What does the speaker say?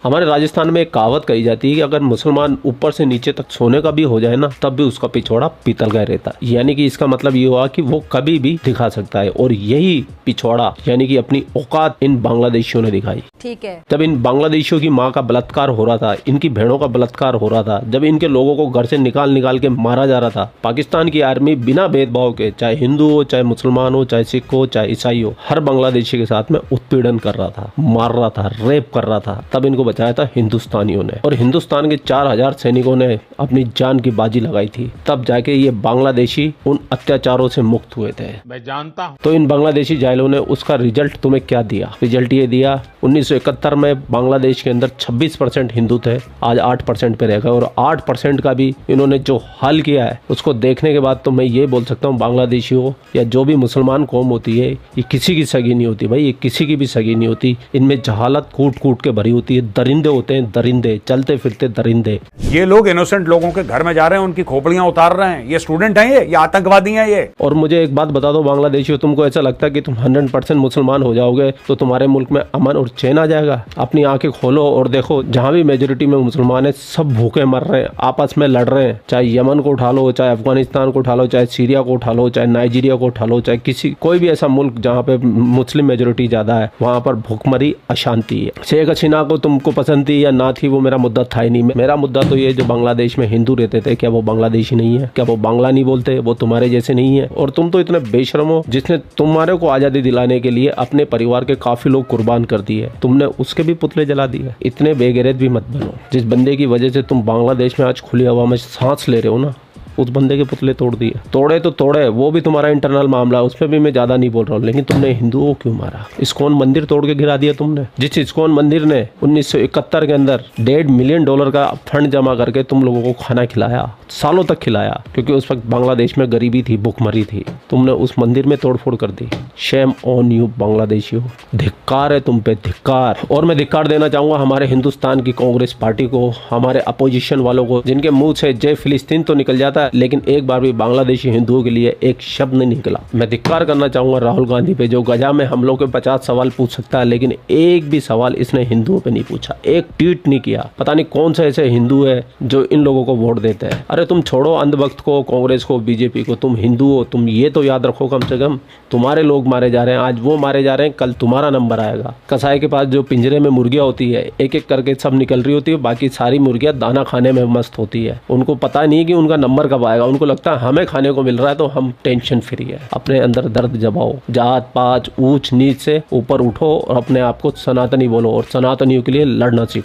हमारे राजस्थान में एक कहावत कही जाती है कि अगर मुसलमान ऊपर से नीचे तक सोने का भी हो जाए ना, तब भी उसका पिछवाड़ा पीतल का रहता है। यानी कि इसका मतलब ये हुआ कि वो कभी भी दिखा सकता है, और यही पिछवाड़ा यानी कि अपनी औकात इन बांग्लादेशियों ने दिखाई। ठीक है। जब इन बांग्लादेशियों की माँ का बलात्कार हो रहा था, इनकी बहनों का बलात्कार हो रहा था, जब इनके लोगों को घर से निकाल निकाल के मारा जा रहा था, पाकिस्तान की आर्मी बिना भेदभाव के, चाहे हिंदू हो, चाहे मुसलमान हो, चाहे सिख हो, चाहे ईसाई हो, हर बांग्लादेशी के साथ में उत्पीड़न कर रहा था, मार रहा था, रेप कर रहा था, तब इनको बचाया था हिंदुस्तानियों ने। और हिंदुस्तान के 4000 सैनिकों ने अपनी जान की बाजी लगाई थी, तब जाके ये बांग्लादेशी उन अत्याचारों से मुक्त हुए थे। मैं जानता हूँ। तो इन बांग्लादेशी जायलों ने उसका रिजल्ट तुम्हें क्या दिया? रिजल्ट ये दिया, 1971 में बांग्लादेश के अंदर 26% हिंदू थे, आज 8% पे रह गए। और 8% का भी इन्होंने जो हाल किया है, उसको देखने के बाद तो मैं ये बोल सकता हूँ, बांग्लादेशी हो या जो भी मुसलमान कौम होती है, ये किसी की सगी नहीं होती भाई, ये किसी की भी सगी नहीं होती। इनमें जहालत कूट कूट के भरी होती है, दरिंदे होते हैं, दरिंदे, चलते फिरते दरिंदे। ये लोग इनोसेंट लोगों के घर में जा रहे हैं, उनकी खोपड़ियां उतार रहे हैं। ये स्टूडेंट हैं, ये आतंकवादी हैं ये। और मुझे एक बात बता दो बांग्लादेशियों, तुमको ऐसा लगता है कि तुम 100% मुसलमान हो जाओगे तो तुम्हारे मुल्क में अमन और चैन आ जाएगा? अपनी आंखें खोलो और देखो, जहाँ भी मेजोरिटी में मुसलमान है, सब भूखे मर रहे हैं, आपस में लड़ रहे हैं। चाहे यमन को उठा लो, चाहे अफगानिस्तान को उठा लो, चाहे सीरिया को उठा लो, चाहे नाइजीरिया को उठा लो, चाहे कोई भी ऐसा मुल्क जहाँ पे मुस्लिम मेजोरिटी ज्यादा है, वहाँ पर भूखमरी अशांति है। शेख हसीना को तुमको पसंद थी या ना थी, वो मेरा मुद्दा था ही नहीं। मेरा मुद्दा तो ये, जो बांग्लादेश में हिंदू रहते थे, क्या वो बांग्लादेशी नहीं है? क्या वो बांग्ला नहीं बोलते? वो तुम्हारे जैसे नहीं है? और तुम तो इतने बेशर्म हो, जिसने तुम्हारे को आजादी दिलाने के लिए अपने परिवार के काफी लोग कुर्बान कर दिए, तुमने उसके भी पुतले जला दिए। इतने बेगैरत भी मत बनो। जिस बंदे की वजह से तुम बांग्लादेश में आज खुली हवा में सांस ले रहे हो ना, उस बंदे के पुतले तोड़ दिए। तोड़े तो तोड़े, वो भी तुम्हारा इंटरनल मामला है, उसमें भी मैं ज्यादा नहीं बोल रहा हूँ। लेकिन तुमने हिंदुओं को क्यों मारा? इस्कॉन मंदिर तोड़ के गिरा दिया तुमने। जिस इस्कॉन मंदिर ने 1971 के अंदर $1.5 मिलियन का फंड जमा करके तुम लोगों को खाना खिलाया, सालों तक खिलाया, क्योंकि उस वक्त बांग्लादेश में गरीबी थी, भुखमरी थी, तुमने उस मंदिर में तोड़फोड़ कर दी। शेम ऑन यू बांग्लादेशियों, धिक्कार है तुम पे, धिक्कार। और मैं धिक्कार देना चाहूंगा हमारे हिंदुस्तान की कांग्रेस पार्टी को, हमारे अपोजिशन वालों को, जिनके मुंह से जय फिलिस्तीन तो निकल जाता है, लेकिन एक बार भी बांग्लादेशी हिंदुओं के लिए एक शब्द नहीं निकला। मैं धिक्कार करना चाहूंगा राहुल गांधी पे, जो गजा में हम लोग के 50 सवाल पूछ सकता है, लेकिन एक भी सवाल इसने हिंदुओं पे नहीं पूछा, एक ट्वीट नहीं किया। पता नहीं कौन से ऐसे हिंदू है जो इन लोगों को वोट देते हैं। अरे तुम छोड़ो अंधभक्त को, कांग्रेस को, बीजेपी को, तुम हिंदू हो, तुम ये तो याद रखो कम से कम, तुम्हारे लोग मारे जा रहे हैं, आज वो मारे जा रहे हैं, कल तुम्हारा नंबर आएगा। कसाई के पास जो पिंजरे में मुर्गियां होती है, एक एक करके सब निकल रही होती है, बाकी सारी मुर्गियां दाना खाने में मस्त होती है। उनको पता नहीं कि उनका नंबर कब आएगा, उनको लगता है हमें खाने को मिल रहा है तो हम टेंशन फ्री है। अपने अंदर दर्द जमाओ, जात पात ऊंच नीच से ऊपर उठो और अपने आप को सनातनी बोलो, और सनातनियों के लिए लड़ना सीखो।